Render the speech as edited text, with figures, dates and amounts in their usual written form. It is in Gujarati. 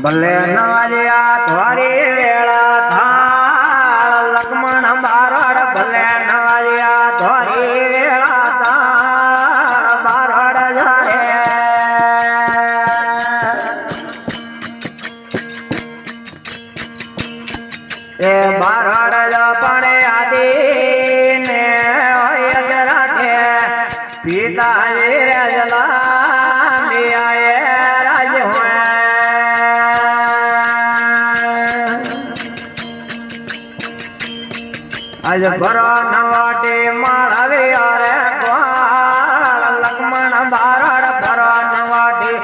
ભલે નવાજિયા ધોરી વેળા થાળ લક્ષ્મણ બારડ ભલે નવાજિયા ધોરી વેળા થાળ બારડ જારે એ બારડ પણ આદિ ને રાખે પિતાજી રજલા આજ ભરો નવાટી માળવી અરે ગ્વાળ લક્ષ્મણ બારડ ભરો નવાટી